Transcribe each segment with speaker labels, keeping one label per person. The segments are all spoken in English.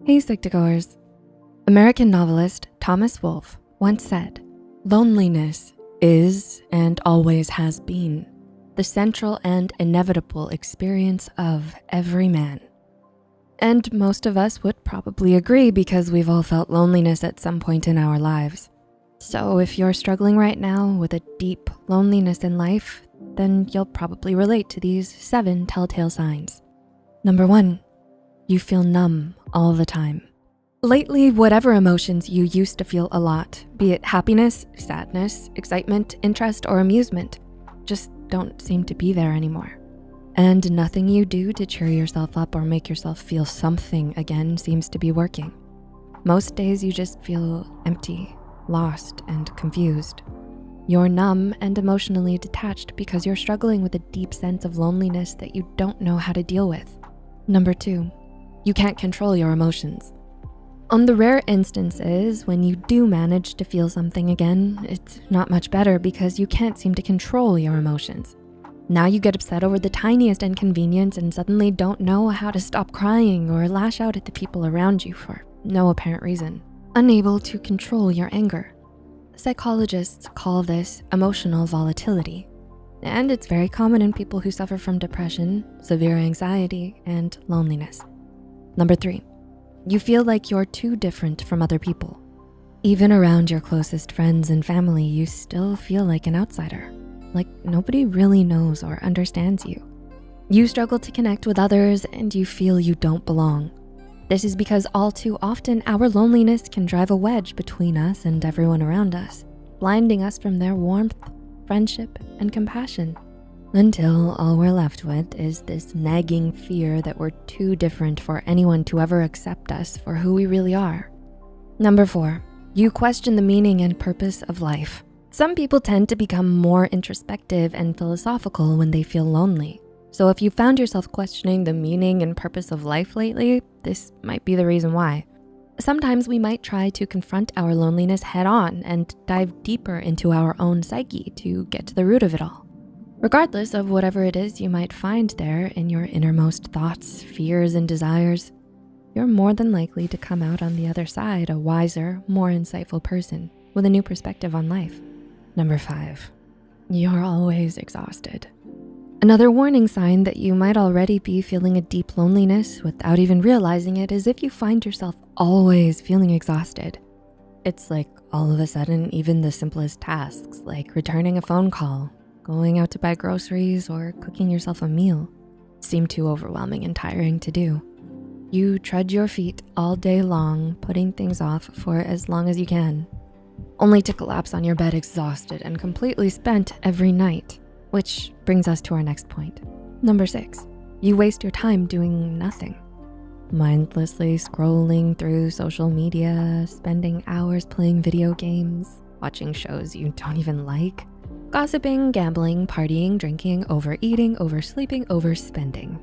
Speaker 1: Hey Psych2Goers. American novelist Thomas Wolfe once said, "Loneliness is and always has been the central and inevitable experience of every man." And most of us would probably agree because we've all felt loneliness at some point in our lives. So if you're struggling right now with a deep loneliness in life, then you'll probably relate to these 7 telltale signs. Number 1, you feel numb all the time. Lately, whatever emotions you used to feel a lot, be it happiness, sadness, excitement, interest, or amusement, just don't seem to be there anymore. And nothing you do to cheer yourself up or make yourself feel something again seems to be working. Most days you just feel empty, lost, and confused. You're numb and emotionally detached because you're struggling with a deep sense of loneliness that you don't know how to deal with. Number 2, you can't control your emotions. On the rare instances when you do manage to feel something again, it's not much better because you can't seem to control your emotions. Now you get upset over the tiniest inconvenience and suddenly don't know how to stop crying or lash out at the people around you for no apparent reason, unable to control your anger. Psychologists call this emotional volatility, and it's very common in people who suffer from depression, severe anxiety, and loneliness. Number 3, you feel like you're too different from other people. Even around your closest friends and family, you still feel like an outsider, like nobody really knows or understands you. You struggle to connect with others and you feel you don't belong. This is because all too often our loneliness can drive a wedge between us and everyone around us, blinding us from their warmth, friendship, and compassion, until all we're left with is this nagging fear that we're too different for anyone to ever accept us for who we really are. Number 4, you question the meaning and purpose of life. Some people tend to become more introspective and philosophical when they feel lonely. So if you found yourself questioning the meaning and purpose of life lately, this might be the reason why. Sometimes we might try to confront our loneliness head on and dive deeper into our own psyche to get to the root of it all. Regardless of whatever it is you might find there in your innermost thoughts, fears, and desires, you're more than likely to come out on the other side a wiser, more insightful person with a new perspective on life. Number 5, you're always exhausted. Another warning sign that you might already be feeling a deep loneliness without even realizing it is if you find yourself always feeling exhausted. It's like all of a sudden, even the simplest tasks like returning a phone call, going out to buy groceries, or cooking yourself a meal seem too overwhelming and tiring to do. You trudge your feet all day long, putting things off for as long as you can, only to collapse on your bed exhausted and completely spent every night, which brings us to our next point. Number 6, you waste your time doing nothing. Mindlessly scrolling through social media, spending hours playing video games, watching shows you don't even like, gossiping, gambling, partying, drinking, overeating, oversleeping, overspending.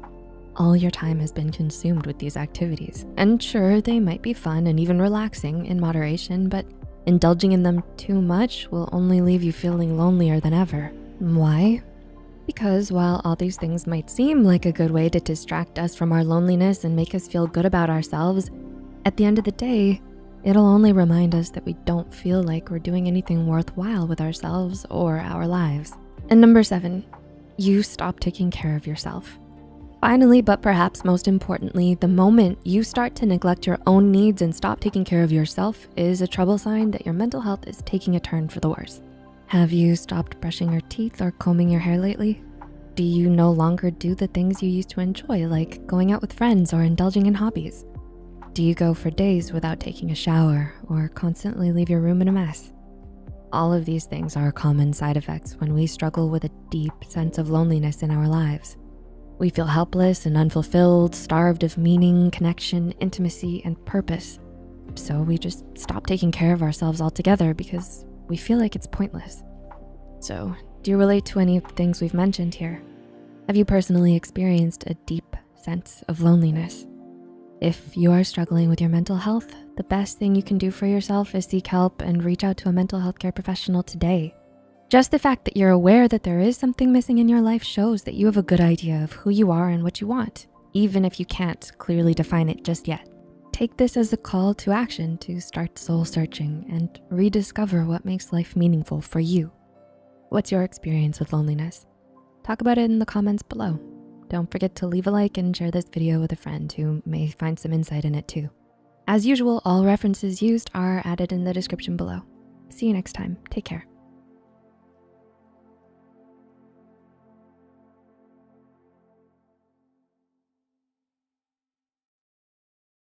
Speaker 1: All your time has been consumed with these activities. And sure, they might be fun and even relaxing in moderation, but indulging in them too much will only leave you feeling lonelier than ever. Why? Because while all these things might seem like a good way to distract us from our loneliness and make us feel good about ourselves, at the end of the day, it'll only remind us that we don't feel like we're doing anything worthwhile with ourselves or our lives. And number 7, you stop taking care of yourself. Finally, but perhaps most importantly, the moment you start to neglect your own needs and stop taking care of yourself is a trouble sign that your mental health is taking a turn for the worse. Have you stopped brushing your teeth or combing your hair lately? Do you no longer do the things you used to enjoy, like going out with friends or indulging in hobbies? Do you go for days without taking a shower or constantly leave your room in a mess? All of these things are common side effects when we struggle with a deep sense of loneliness in our lives. We feel helpless and unfulfilled, starved of meaning, connection, intimacy, and purpose. So we just stop taking care of ourselves altogether because we feel like it's pointless. So, do you relate to any of the things we've mentioned here? Have you personally experienced a deep sense of loneliness? If you are struggling with your mental health, the best thing you can do for yourself is seek help and reach out to a mental health care professional today. Just the fact that you're aware that there is something missing in your life shows that you have a good idea of who you are and what you want, even if you can't clearly define it just yet. Take this as a call to action to start soul searching and rediscover what makes life meaningful for you. What's your experience with loneliness? Talk about it in the comments below. Don't forget to leave a like and share this video with a friend who may find some insight in it too. As usual, all references used are added in the description below. See you next time. Take care.